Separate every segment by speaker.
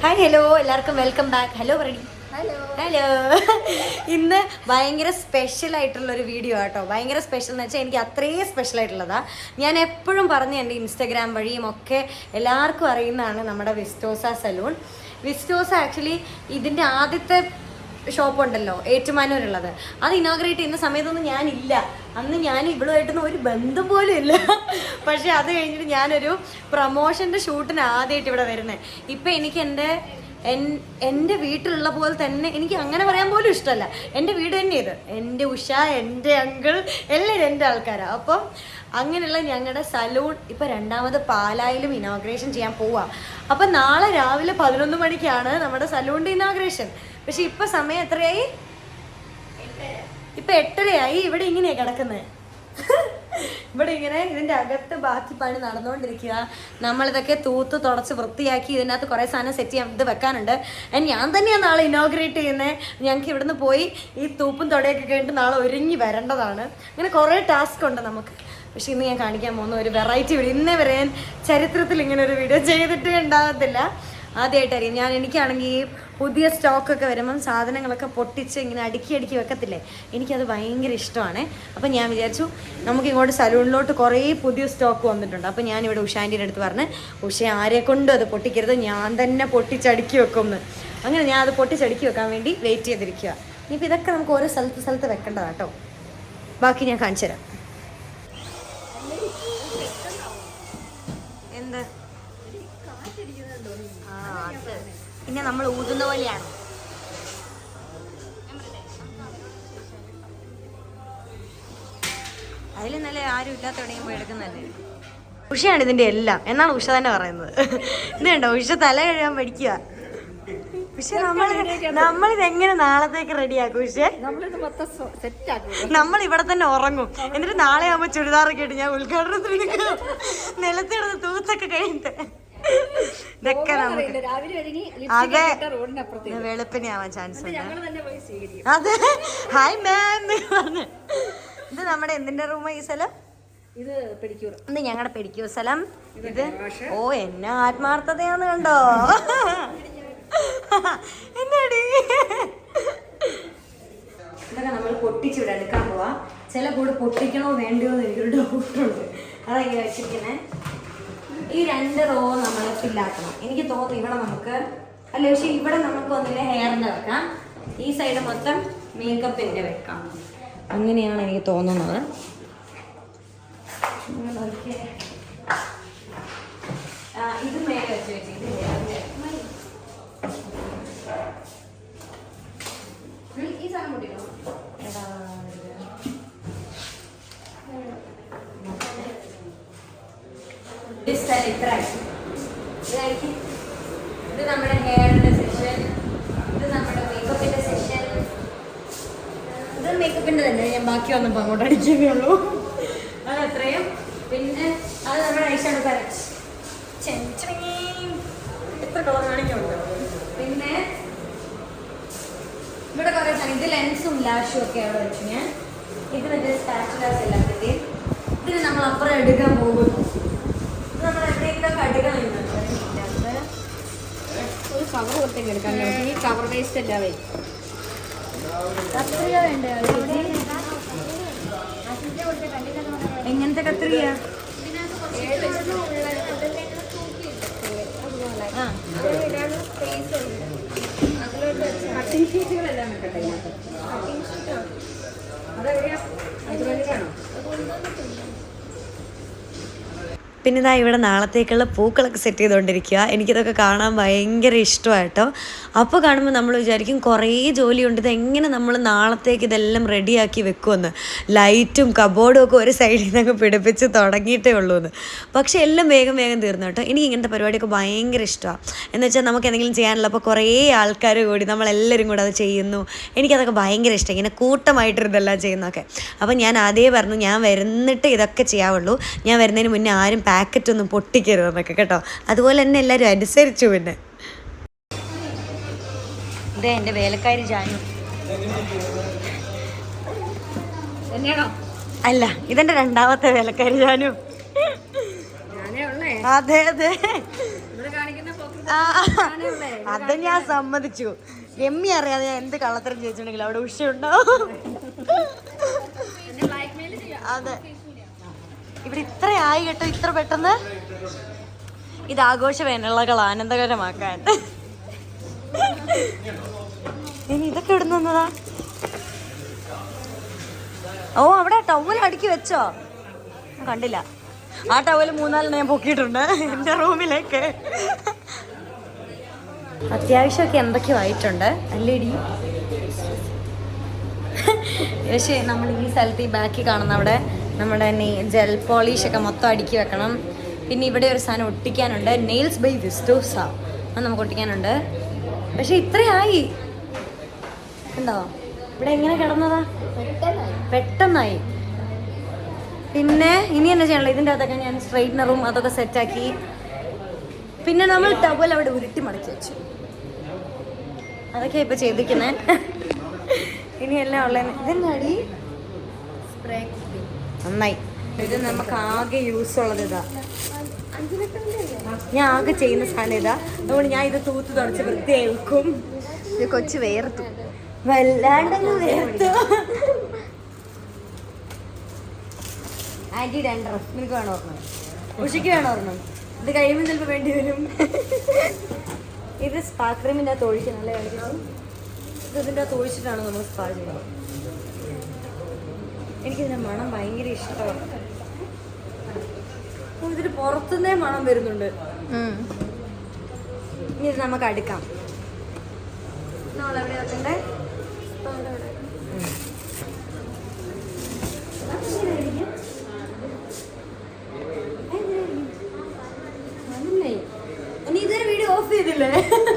Speaker 1: Hi hello എല്ലാവർക്കും welcome back. Hello പറയടി. Hello. ഇന്ന് ഭയങ്കര സ്പെഷ്യൽ ആയിട്ടുള്ളൊരു വീഡിയോ ആട്ടോ. ഭയങ്കര സ്പെഷ്യൽ എന്ന് വെച്ചാൽ എനിക്ക് അത്രയും സ്പെഷ്യൽ ആയിട്ടുള്ളതാ. ഞാൻ എപ്പോഴും പറഞ്ഞ് എൻ്റെ ഇൻസ്റ്റാഗ്രാം വഴിയും ഒക്കെ എല്ലാവർക്കും അറിയുന്നതാണ് നമ്മുടെ വിസ്റ്റോസ സലൂൺ. വിസ്റ്റോസ ആക്ച്വലി ഇതിൻ്റെ ആദ്യത്തെ ഷോപ്പുണ്ടല്ലോ ഏറ്റുമാനൂരുള്ളത്, അത് ഇനോഗ്രേറ്റ് ചെയ്യുന്ന സമയത്തൊന്നും ഞാനില്ല. അന്ന് ഞാൻ ഇവളുമായിട്ടൊന്നും ഒരു ബന്ധം പോലും ഇല്ല. പക്ഷെ അത് കഴിഞ്ഞിട്ട് ഞാനൊരു പ്രൊമോഷൻ്റെ ഷൂട്ടിന് ആദ്യമായിട്ട് ഇവിടെ വരുന്നത്. ഇപ്പം എനിക്ക് എൻ്റെ വീട്ടിലുള്ള പോലെ തന്നെ എനിക്ക് അങ്ങനെ പറയാൻ പോലും ഇഷ്ടമല്ല. എൻ്റെ വീട് തന്നെ ഇത്. എൻ്റെ ഉഷ, എൻ്റെ അങ്കിൾ എല്ലാവരും എൻ്റെ ആൾക്കാരാണ്. അപ്പം അങ്ങനെയുള്ള ഞങ്ങളുടെ സലൂൺ ഇപ്പം രണ്ടാമത് പാലായിലും ഇനോഗ്രേഷൻ ചെയ്യാൻ പോവാ. അപ്പം നാളെ രാവിലെ 11 മണിക്കാണ് നമ്മുടെ സലൂണിൻ്റെ ഇനോഗ്രേഷൻ. പക്ഷെ ഇപ്പം സമയം എത്രയായി? ഇപ്പം 8:30. ഇവിടെ ഇങ്ങനെയാണ് കിടക്കുന്നത്. ഇവിടെ ഇങ്ങനെ ഇതിൻ്റെ അകത്ത് ബാക്കി പണി നടന്നുകൊണ്ടിരിക്കുക. നമ്മളിതൊക്കെ തൂത്ത് തുടച്ച് വൃത്തിയാക്കി ഇതിനകത്ത് കുറേ സാധനം സെറ്റ് ചെയ്യാൻ ഇത് വെക്കാനുണ്ട്. ഞാൻ തന്നെയാണ് നാളെ ഇനോഗ്രേറ്റ് ചെയ്യുന്നത്. ഞങ്ങൾക്ക് ഇവിടുന്ന് പോയി ഈ തൂപ്പും തുടയൊക്കെ കഴിഞ്ഞിട്ട് നാളെ ഒരുങ്ങി വരേണ്ടതാണ്. അങ്ങനെ കുറേ ടാസ്ക് ഉണ്ട് നമുക്ക്. പക്ഷെ ഇന്ന് ഞാൻ കാണിക്കാൻ പോകുന്ന ഒരു വെറൈറ്റി വീഡിയോ. ഇന്നേ വരെ ഞാൻ ചരിത്രത്തിൽ ഇങ്ങനെ ഒരു വീഡിയോ ചെയ്തിട്ട് ഉണ്ടാകത്തില്ല. ആദ്യമായിട്ടായിരിക്കും. എനിക്കാണെങ്കിൽ പുതിയ സ്റ്റോക്കൊക്കെ വരുമ്പം സാധനങ്ങളൊക്കെ പൊട്ടിച്ച് ഇങ്ങനെ അടുക്കി വെക്കത്തില്ലേ, എനിക്കത് ഭയങ്കര ഇഷ്ടമാണ്. അപ്പം ഞാൻ വിചാരിച്ചു നമുക്ക് ഇങ്ങോട്ട് സലൂണിലോട്ട് കുറേ പുതിയ സ്റ്റോക്ക് വന്നിട്ടുണ്ട്. അപ്പം ഞാനിവിടെ ഉഷാൻ്റെ അടുത്ത് പറഞ്ഞ്, ഉഷ ആരെ കൊണ്ടും അത് പൊട്ടിക്കരുത്, ഞാൻ തന്നെ പൊട്ടിച്ചടുക്കി വെക്കുമെന്ന്. അങ്ങനെ ഞാൻ അത് പൊട്ടിച്ചടുക്കി വെക്കാൻ വേണ്ടി വെയിറ്റ് ചെയ്തിരിക്കുക. ഇനിയിപ്പോൾ ഇതൊക്കെ നമുക്ക് ഓരോ സ്ഥലത്ത് വെക്കേണ്ടതാണ് കേട്ടോ. ബാക്കി ഞാൻ കാണിച്ചു തരാം. എന്ത് പിന്നെ നമ്മൾ ഊതുന്ന പോലെയാണ്. അതിൽ നല്ല ആരും ഇല്ലാത്ത എവിടെയും പോയി എടുക്കുന്നതല്ലേ. ഉഷയാണ് ഇതിൻ്റെ എല്ലാം എന്നാണ് ഉഷ തന്നെ പറയുന്നത്. ഇത് കണ്ടോ, ഉഷ തല കഴുകാൻ പഠിക്കുക. പക്ഷെ നമ്മളിതെങ്ങനെ നാളത്തേക്ക് റെഡിയാക്കും? പക്ഷേ നമ്മൾ ഇവിടെ തന്നെ ഉറങ്ങും. എന്നിട്ട് നാളെ ആകുമ്പോൾ ചുരിദാറൊക്കെ ഇട്ട് ഞാൻ ഉദ്ഘാടനത്തിന് നിലത്തിടുന്ന തൂത്തൊക്കെ കഴിഞ്ഞിട്ട് ഇതൊക്കെ നമുക്ക് അതെ വെളുപ്പിനെ ആവാൻ ചാൻസ് ഉണ്ട്. അതെ ഹായ് മാം പറഞ്ഞു. ഇത് നമ്മുടെ എന്തിന്റെ റൂമാ ഈ സ്ഥലം? ഇത് ഞങ്ങളുടെ പെഡിക്യൂർ സ്ഥലം. ഇത് ഓ എന്നാ ആത്മാർത്ഥതയാന്ന് കണ്ടോ. എന്നാടി ഇതൊക്കെ നമ്മൾ പൊട്ടിച്ചിവിടെ എടുക്കാൻ പോവാ. ചില കൂടെ പൊട്ടിക്കണോ വേണ്ടയോ എന്ന് എനിക്കൊരു ഡൗട്ടുണ്ട്. അതെങ്ങനെ വെച്ചിരിക്കുന്നത്. ഈ 2 റോ നമ്മൾ ഫില്ലാക്കണം. എനിക്ക് തോന്നുന്നു ഇവിടെ നമുക്ക് അല്ല, പക്ഷെ ഇവിടെ നമുക്ക് ഒന്നിലെ ഹെയറിൻ്റെ വെക്കാം, ഈ സൈഡ് മൊത്തം മേക്കപ്പിൻ്റെ വെക്കാം. അങ്ങനെയാണ് എനിക്ക് തോന്നുന്നത്. ഇത് മേലെ വെച്ച് ഇത് ഈ സാധനം കൂട്ടിയോ ഇത് നമ്മുടെ ഹെയറിന്റെ സെഷൻ, ഇത് നമ്മുടെ മേക്കപ്പിന്റെ സെഷൻ. ഇത് മേക്കപ്പിന്റെ തന്നെ, ഞാൻ ബാക്കി വന്നപ്പോൾ അങ്ങോട്ട് അടിക്കുന്നേ ഉള്ളൂ. അത് അത്രയും. പിന്നെ അത് നമ്മുടെ ഐഷാഡോ പാലറ്റ്. എത്ര കളർ കാണിക്കുന്നുണ്ടോ. പിന്നെ ഇവിടെ കുറേ സാധനം. ഇത് ലെൻസും ലാഷും ഒക്കെ അവിടെ വെച്ചു ഞാൻ. ഇത് മറ്റേ സ്പാച്ചുലാസ് എല്ലാം കിട്ടി. ഇതിന് നമ്മൾ അപ്പുറം എടുക്കാൻ പോകുന്നു. നമ്മൾ എവിടെയെങ്കിലും അടുക്കളയുണ്ട് ഒരു കവർ കൊടുത്തേക്ക് എടുക്കാൻ. ഈ കവർ വേസ്റ്റ് എല്ലാവേ കത്രിക വേണ്ടേ? എങ്ങനത്തെ കത്രിക? കട്ടിംഗ് ഷീറ്റുകളെല്ലാം വെക്കട്ടെ. അതെവിടെയാ? അതുവഴിയാണോ? പിന്നെ ഇതാ ഇവിടെ നാളത്തേക്കുള്ള പൂക്കളൊക്കെ സെറ്റ് ചെയ്തുകൊണ്ടിരിക്കുക. എനിക്കിതൊക്കെ കാണാൻ ഭയങ്കര ഇഷ്ടമായിട്ടോ. അപ്പോൾ കാണുമ്പോൾ നമ്മൾ വിചാരിക്കും കുറേ ജോലിയുണ്ട്, ഇതെങ്ങനെ നമ്മൾ നാളത്തേക്ക് ഇതെല്ലാം റെഡിയാക്കി വെക്കുമെന്ന്. ലൈറ്റും കബോർഡും ഒക്കെ ഒരു സൈഡിൽ നിന്നൊക്കെ പിടിപ്പിച്ച് തുടങ്ങിയിട്ടേ ഉള്ളൂ എന്ന്. പക്ഷേ എല്ലാം വേഗം തീർന്നു കേട്ടോ. എനിക്ക് ഇങ്ങനത്തെ പരിപാടിയൊക്കെ ഭയങ്കര ഇഷ്ടമാണ്. എന്ന് വെച്ചാൽ നമുക്ക് എന്തെങ്കിലും ചെയ്യാനുള്ളപ്പോൾ കുറേ ആൾക്കാർ കൂടി നമ്മളെല്ലാവരും കൂടെ അത് ചെയ്യുന്നു. എനിക്കതൊക്കെ ഭയങ്കര ഇഷ്ടം, ഇങ്ങനെ കൂട്ടമായിട്ടിരുന്നെല്ലാം ചെയ്യുന്നതൊക്കെ. അപ്പം ഞാൻ ആദ്യമേ പറഞ്ഞു, ഞാൻ വരുന്നിട്ട് ഇതൊക്കെ ചെയ്യാവുള്ളൂ, ഞാൻ വരുന്നതിന് മുന്നേ ആരും പാക്കറ്റ് ഒന്നും പൊട്ടിക്കരുതെന്നൊക്കെ കേട്ടോ. അതുപോലെ തന്നെ എല്ലാവരും അനുസരിച്ചു. പിന്നെ ഇതേ എൻ്റെ വേലക്കാരി ജാനു. അല്ല, ഇതെൻ്റെ രണ്ടാമത്തെ വേലക്കാരി ജാനു. അതെ അത് ഞാൻ സമ്മതിച്ചു. രമ്യ അറിയാതെ ഞാൻ എന്ത് കള്ളത്തരം ചോദിച്ചിട്ടുണ്ടെങ്കിൽ അവിടെ ഉഷയുണ്ടാവും. അതെ, ഇവിടെ ഇത്ര ആയി കേട്ടോ, ഇത്ര പെട്ടെന്ന്. ഇത് ആഘോഷ വേനലുകൾ ആനന്ദകരമാക്കാൻ. ഇനി ഇതൊക്കെ ഇവിടുന്ന് വന്നതാ. ഓ, അവിടെ ടവൽ അടുക്കി വെച്ചോ? കണ്ടില്ല. ആ ടവൽ 3-4 ഞാൻ പൊക്കിയിട്ടുണ്ട് എൻ്റെ റൂമിലേക്ക്. അത്യാവശ്യമൊക്കെ എന്തൊക്കെയോ ആയിട്ടുണ്ട് അല്ലേടി. പക്ഷേ നമ്മൾ ഈ സ്ഥലത്ത് ഈ ബാക്കി കാണുന്ന അവിടെ നമ്മുടെ ജെൽ പോളിഷ് ഒക്കെ മൊത്തം അടുക്കി വെക്കണം. പിന്നെ ഇവിടെ ഒരു സാധനം ഒട്ടിക്കാനുണ്ട്, നെയിൽസ് ബൈ വിസ്റ്റോസ, അത് നമുക്ക് ഒട്ടിക്കാനുണ്ട്. പക്ഷെ ഇത്രയായി ഉണ്ടോ? ഇവിടെ എങ്ങനെ കിടന്നതാ, പെട്ടെന്നായി. പിന്നെ ഇനി എന്നാ ചെയ്യണല്ലോ, ഇതിൻ്റെ അകത്തൊക്കെ ഞാൻ സ്ട്രെയിറ്റ്നറും അതൊക്കെ സെറ്റാക്കി. പിന്നെ നമ്മൾ ടവൽ അവിടെ ഉരുട്ടി മടക്കി വെച്ചു. അതൊക്കെ ഇപ്പൊ ചെയ്തിരിക്കുന്നേ. ഇനി എല്ലാം ഉള്ള ഇതെന്നാടി സ്പ്രേ നന്നായി. ഇത് നമുക്ക് ആകെ യൂസ് ഉള്ളത് ഇതാ. ഞാൻ ആകെ ചെയ്യുന്ന സാധനം ഇതാ. അതുകൊണ്ട് ഞാൻ ഇത് തൂത്ത് തുടച്ച് വൃത്തിയായി വെക്കും. ഇത് കൊച്ചു വേർത്തു, വല്ലാണ്ടങ്ങ് വേർത്തു. ആന്റി ഡാൻഡ്രഫ് നിനക്ക് വേണോ ഓർമ്മ? ഉഷയ്ക്ക് വേണോ ഓർമ്മ? ഇത് കഴിയുമ്പോൾ ചിലപ്പോൾ വേണ്ടി വരും. ഇത് സ്പാ ക്രീമിൻ്റെ അകത്ത് ഒഴിക്കണം അല്ലേ? ഇത് ഇതിൻ്റെ അകത്ത് ഒഴിച്ചിട്ടാണ് നമ്മൾ സ്പാ ചെയ്യുന്നത്. എനിക്കിതിൻ്റെ മണം ഭയങ്കര ഇഷ്ടമാണ്. ഇതിന് പുറത്തുനിന്നേ മണം വരുന്നുണ്ട്. ഇനി ഇത് നമുക്ക് അടുക്കാം. നമ്മളെവിടെ വെക്കണ്ടേ?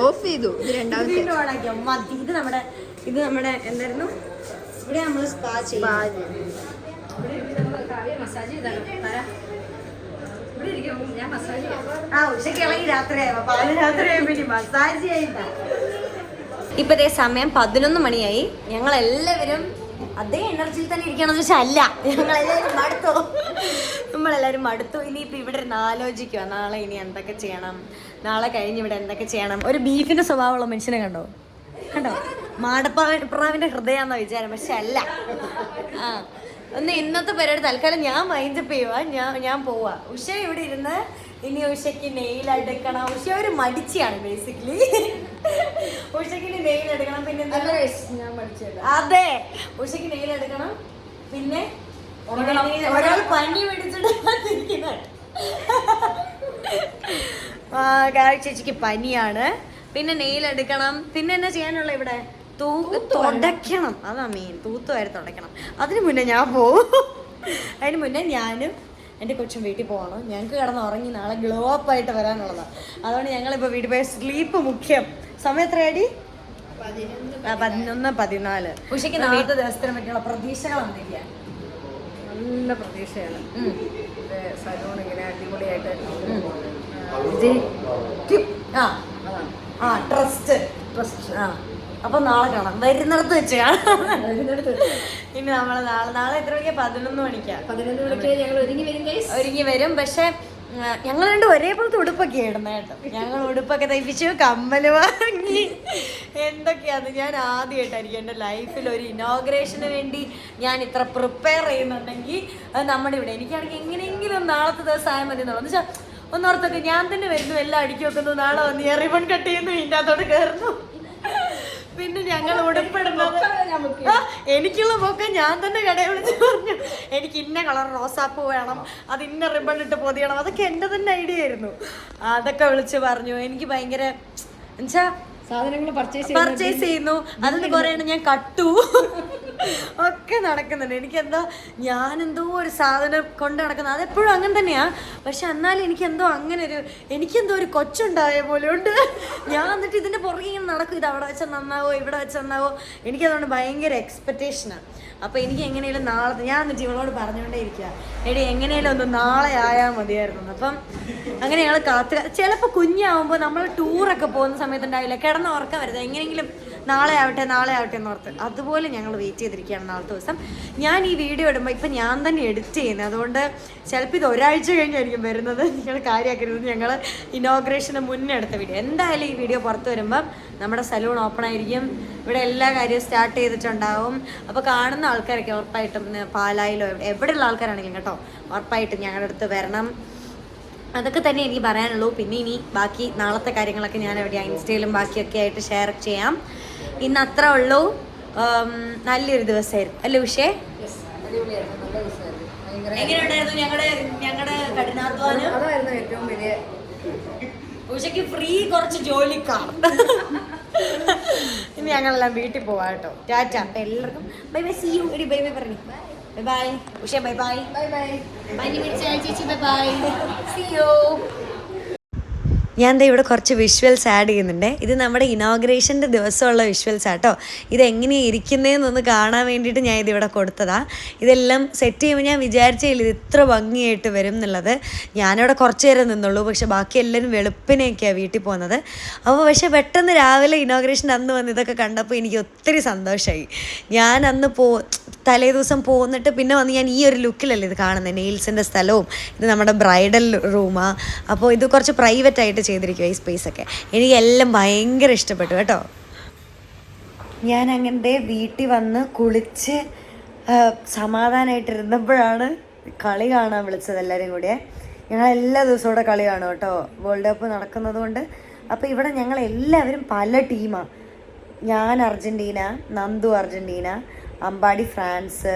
Speaker 2: ഓഫ് ചെയ്തു. ഇത് രണ്ടാമത്തെ
Speaker 1: മതി. ഇത് നമ്മുടെ എന്തായിരുന്നു, ഇവിടെ നമ്മൾ സ്പാ ചെയ്യും. ഇപ്പൊ ഇതേ സമയം 11 മണിയായി. ഞങ്ങൾ എല്ലാവരും അതേ എനർജിയിൽ തന്നെ ഇരിക്കണമെന്ന് വെച്ചാൽ അല്ല, നമ്മളെല്ലാവരും മടുത്തു. ഇനിയിപ്പോൾ ഇവിടെ ഇരുന്ന് ആലോചിക്കുക, നാളെ ഇനി എന്തൊക്കെ ചെയ്യണം, നാളെ കഴിഞ്ഞ് ഇവിടെ എന്തൊക്കെ ചെയ്യണം. ഒരു ബീഫിന്റെ സ്വഭാവമുള്ള മനുഷ്യനെ കണ്ടോ മാടപ്രാവിന്റെ ഹൃദയാന്നാ വിചാരം, പക്ഷെ അല്ല. ഒന്ന് ഇന്നത്തെ പരിപാടി തൽക്കാലം ഞാൻ മൈൻഡപ്പ് ചെയ്യുക, ഞാൻ പോവാ. ഉഷ ഇവിടെ ഇരുന്ന് ഇനി ഉഷയ്ക്ക് നെയിൽ എടുക്കണം. ഉഷ ഒരു മടിച്ചിയാണ് ബേസിക്കലി. ഉഷയ്ക്ക് നെയിൽ എടുക്കണം. പിന്നെ അതെ, ഉഷയ്ക്ക് നെയിൽ എടുക്കണം. പിന്നെ ഒരാൾ പനി പിടിച്ചിട്ട് ചേച്ചിക്ക് പനിയാണ്. പിന്നെ നെയിൽ എടുക്കണം. പിന്നെ എന്നാ ചെയ്യാനുള്ള ഇവിടെ തുടയ്ക്കണം. അതാ മെയിൻ, തൂത്തുവാരി തുടയ്ക്കണം. അതിന് മുന്നേ ഞാൻ പോവും. അതിന് മുന്നേ ഞാനും എൻ്റെ കൊച്ചും വീട്ടിൽ പോകണം. ഞങ്ങൾക്ക് കിടന്ന് ഉറങ്ങി നാളെ ഗ്ലോ അപ്പ് ആയിട്ട് വരാനുള്ളതാണ്. അതുകൊണ്ട് ഞങ്ങളിപ്പോൾ വീട്ടിൽ പോയി സ്ലീപ്പ് മുഖ്യം. സമയം എത്രയാടി? 11:14. ഉഷയ്ക്ക് നാളത്തെ ദിവസത്തിനെ പറ്റിയുള്ള പ്രതീക്ഷകൾ എന്തൊക്കെയാണ്?
Speaker 2: നല്ല പ്രതീക്ഷയാണ്. സലൂൺ ഇങ്ങനെ അടിപൊളിയായിട്ട്
Speaker 1: ട്രസ്റ്റ്. അപ്പൊ നാളെ കാണാം, വരുന്നിടത്ത് വെച്ച് കാണാം. ഇനി നമ്മള് നാളെ എത്ര മണിക്കാ? 11 മണിക്കാ.
Speaker 2: 11 മണിക്ക് ഞങ്ങൾ
Speaker 1: ഒരുങ്ങി വരും. പക്ഷെ ഞങ്ങൾ രണ്ട് ഒരേപോലത്തെ ഉടുപ്പൊക്കെ ഇടുന്ന കേട്ടോ. ഞങ്ങൾ ഉടുപ്പൊക്കെ തയ്പ്പിച്ചു, കമ്മല് വാങ്ങി, എന്തൊക്കെയാണ്. ഞാൻ ആദ്യമായിട്ടായിരിക്കും എൻ്റെ ലൈഫിൽ ഒരു ഇനോഗ്രേഷന് വേണ്ടി ഞാൻ ഇത്ര പ്രിപ്പയർ ചെയ്യുന്നുണ്ടെങ്കിൽ അത് നമ്മുടെ ഇവിടെ. എനിക്കാണെങ്കിൽ എങ്ങനെയെങ്കിലും നാളത്തെ ദിവസം ആയാൽ മതി എന്നുള്ളത്. എന്ന് വെച്ചാൽ ഒന്നോർത്തൊക്കെ ഞാൻ തന്നെ വരുന്നു, എല്ലാം അടുക്കി വെക്കുന്നു, നാളെ വന്ന് ഞാൻ റിബൺ കട്ട് ചെയ്യുന്നു, ഇതിൻ്റെ അതോടെ കയറുന്നു. പിന്നെ ഞങ്ങൾ ഉടുപ്പിടുന്നത് എനിക്കുള്ള പൊക്കെ ഞാൻ തന്നെ കടയിൽ വിളിച്ച് പറഞ്ഞു, എനിക്ക് ഇന്ന കളർ റോസാപ്പൂ വേണം, അത് ഇന്ന റിബൺ ഇട്ട് പൊതിയണം. അതൊക്കെ എൻ്റെ തന്നെ ഐഡിയ ആയിരുന്നു. അതൊക്കെ വിളിച്ച് പറഞ്ഞു. എനിക്ക് ഭയങ്കര എന്നുവെച്ചാ
Speaker 2: സാധനങ്ങൾ
Speaker 1: പർച്ചേസ് ചെയ്യുന്നു. അതിന് കുറേ ഞാൻ കട്ടു ഒക്കെ നടക്കുന്നുണ്ട്. എനിക്കെന്തോ ഞാനെന്തോ ഒരു സാധനം കൊണ്ട് നടക്കുന്നത്, അതെപ്പോഴും അങ്ങനെ തന്നെയാ. പക്ഷെ എന്നാലും എനിക്കെന്തോ അങ്ങനെ എനിക്കെന്തോ ഒരു കൊച്ചുണ്ടായ പോലെ ഉണ്ട്. ഞാൻ എന്നിട്ട് ഇതിൻ്റെ പുറകെ ഇങ്ങനെ നടക്കും, ഇത് അവിടെ വെച്ചാൽ നന്നാവോ ഇവിടെ വെച്ചാൽ നന്നാവോ. എനിക്കതുകൊണ്ട് ഭയങ്കര എക്സ്പെക്റ്റേഷനാണ്. അപ്പോൾ എനിക്ക് എങ്ങനെയാലും നാളെ ഞാൻ എന്നിട്ട് ഇവളോട് പറഞ്ഞുകൊണ്ടേ ഇരിക്കുക, എടി എങ്ങനെയാലും ഒന്ന് നാളെ ആയാൽ മതിയായിരുന്നു. അപ്പം അങ്ങനെ ഞങ്ങൾ ചിലപ്പോൾ കുഞ്ഞാവുമ്പോൾ നമ്മൾ ടൂറൊക്കെ പോകുന്ന സമയത്തുണ്ടാവില്ല, കിടന്ന് ഉറക്കം വരുന്നത്, എങ്ങനെയെങ്കിലും നാളെ ആവട്ടെ എന്ന് ഓർത്ത്. അതുപോലെ ഞങ്ങൾ വെയിറ്റ് ചെയ്തിരിക്കുകയാണ് നാളത്തെ ദിവസം. ഞാൻ ഈ വീഡിയോ ഇടുമ്പോൾ ഇപ്പം ഞാൻ തന്നെ എഡിറ്റ് ചെയ്യുന്നത്, അതുകൊണ്ട് ചിലപ്പോൾ ഇത് ഒരാഴ്ച കഴിഞ്ഞായിരിക്കും വരുന്നത്. നിങ്ങൾ കാര്യമാക്കരുത്, ഞങ്ങൾ ഇനോഗ്രേഷന് മുന്നേ എടുത്ത വീഡിയോ. എന്തായാലും ഈ വീഡിയോ പുറത്ത് വരുമ്പം നമ്മുടെ സലൂൺ ഓപ്പൺ ആയിരിക്കും, ഇവിടെ എല്ലാ കാര്യവും സ്റ്റാർട്ട് ചെയ്തിട്ടുണ്ടാവും. അപ്പോൾ കാണുന്ന ആൾക്കാരൊക്കെ ഉറപ്പായിട്ടും പാലായിലോ എവിടെയുള്ള ആൾക്കാരാണെങ്കിലും കേട്ടോ ഉറപ്പായിട്ടും ഞങ്ങളുടെ അടുത്ത് വരണം. അതൊക്കെ തന്നെ എനിക്ക് പറയാനുള്ളൂ. പിന്നെ ഇനി ബാക്കി നാളത്തെ കാര്യങ്ങളൊക്കെ ഞാൻ എവിടെയാണ് ഇൻസ്റ്റയിലും ബാക്കിയൊക്കെ ആയിട്ട് ഷെയർ ചെയ്യാം. ഇന്ന് അത്ര ഉള്ളൂ. നല്ലൊരു ദിവസമായിരുന്നു അല്ലേ ഉഷേ? എങ്ങനെയുണ്ടായിരുന്നു ഞങ്ങളുടെ കഠിനാധ്വാനം?
Speaker 2: അതായിരുന്നു ഏറ്റവും വലിയ.
Speaker 1: ഉഷയ്ക്ക് ഫ്രീ കുറച്ച് ജോലിക്കാണ്. ഇനി ഞങ്ങളെല്ലാം വീട്ടിൽ പോവാം കേട്ടോ. ടാറ്റ. അപ്പം എല്ലാവർക്കും ബൈ ബൈ, സീ യു. എടി ബൈ ബൈ പറഞ്ഞു. Bye bye Usha. Bye bye.
Speaker 2: Bye bye.
Speaker 1: Bye ചേച്ചി. Bye bye. See you. ഞാൻ ദേ ഇവിടെ കുറച്ച് വിഷ്വൽസ് ആഡ് ചെയ്യുന്നുണ്ട്. ഇത് നമ്മുടെ ഇനോഗ്രേഷൻ്റെ ദിവസമുള്ള വിഷ്വൽസ് ആട്ടോ. ഇതെങ്ങനെയാണ് ഇരിക്കുന്നതെന്നൊന്ന് കാണാൻ വേണ്ടിയിട്ട് ഞാൻ ഇതിവിടെ കൊടുത്തതാണ്. ഇതെല്ലാം സെറ്റ് ചെയ്യുമ്പോൾ ഞാൻ വിചാരിച്ചില്ല ഇത് ഇത്ര ഭംഗിയായിട്ട് വരും എന്നുള്ളത്. ഞാനിവിടെ കുറച്ച് നേരം നിന്നുള്ളൂ, പക്ഷെ ബാക്കി എല്ലാവരും വെളുപ്പിനെയൊക്കെയാണ് വീട്ടിൽ പോകുന്നത്. അപ്പോൾ പക്ഷേ പെട്ടെന്ന് രാവിലെ ഇനോഗ്രേഷൻ അന്ന് വന്ന് ഇതൊക്കെ കണ്ടപ്പോൾ എനിക്ക് ഒത്തിരി സന്തോഷമായി. ഞാൻ അന്ന് തലേ ദിവസം പോന്നിട്ട് പിന്നെ വന്ന് ഞാൻ ഈ ഒരു ലുക്കിലല്ലേ ഇത് കാണുന്നത്. നെയിൽസിൻ്റെ സ്ഥലവും ഇത് നമ്മുടെ ബ്രൈഡൽ റൂമാണ്. അപ്പോൾ ഇത് കുറച്ച് പ്രൈവറ്റ് ആയിട്ട് ചെയ്തിരിക്കുക ഈ സ്പേസൊക്കെ. എനിക്ക് എല്ലാം ഭയങ്കര ഇഷ്ടപ്പെട്ടു കേട്ടോ. ഞാൻ അങ്ങനത്തെ വീട്ടിൽ വന്ന് കുളിച്ച് സമാധാനമായിട്ടിരുന്നപ്പോഴാണ് കളി കാണാൻ വിളിച്ചത് എല്ലാവരും കൂടെ. ഞങ്ങൾ എല്ലാ ദിവസവും ഇവിടെ കളി കാണും കേട്ടോ, വേൾഡ് കപ്പ് നടക്കുന്നത് കൊണ്ട്. അപ്പോൾ ഇവിടെ ഞങ്ങൾ എല്ലാവരും പല ടീമാണ്. ഞാൻ Argentina, Nandu Argentina, Ambadi France,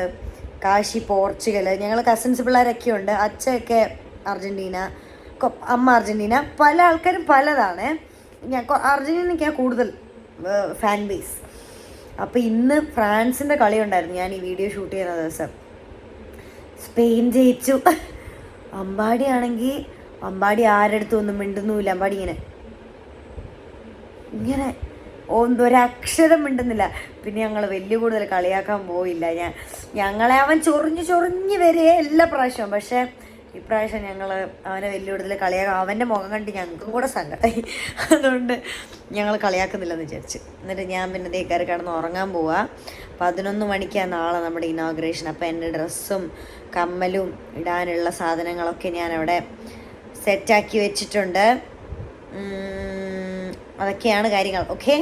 Speaker 1: Kashi Portugal, ഞങ്ങൾ കസിൻസ് പിള്ളേരൊക്കെ ഉണ്ട്. അച്ഛയൊക്കെ അർജൻറ്റീന, അമ്മ അർജൻറ്റീന. പല ആൾക്കാരും പലതാണ്. അർജൻറ്റീനയ്ക്കാണ് കൂടുതൽ ഫാൻ ബേസ്. അപ്പോൾ ഇന്ന് ഫ്രാൻസിൻ്റെ കളി ഉണ്ടായിരുന്നു ഞാൻ ഈ വീഡിയോ ഷൂട്ട് ചെയ്യുന്ന ദിവസം. സ്പെയിൻ ജയിച്ചു. അമ്പാടി ആരെടുത്തും ഒന്നും മിണ്ടുന്നുമില്ല. അമ്പാടി ഇങ്ങനെ ഒരക്ഷരം മിണ്ടുന്നില്ല. പിന്നെ ഞങ്ങൾ വലിയ കൂടുതൽ കളിയാക്കാൻ പോയില്ല. ഞങ്ങളെ അവൻ ചൊറിഞ്ഞ് വരെ എല്ലാ പ്രാവശ്യവും. പക്ഷേ ഇപ്രാവശ്യം ഞങ്ങൾ അവനെ വലിയ കൂടുതൽ കളിയാക്കാം. അവൻ്റെ മുഖം കണ്ട് ഞങ്ങൾക്കും കൂടെ സങ്കടമായി. അതുകൊണ്ട് ഞങ്ങൾ കളിയാക്കുന്നില്ലെന്ന് വിചാരിച്ചു. എന്നിട്ട് ഞാൻ പിന്നെ ദേ കയറി കിടന്ന് ഉറങ്ങാൻ പോവാ. 11 മണിക്കാണ് നാളെ നമ്മുടെ ഇനോഗ്രേഷൻ. അപ്പോൾ എൻ്റെ ഡ്രസ്സും കമ്മലും ഇടാനുള്ള സാധനങ്ങളൊക്കെ ഞാനവിടെ സെറ്റാക്കി വെച്ചിട്ടുണ്ട്. അതൊക്കെയാണ് കാര്യങ്ങൾ. ഓക്കെ.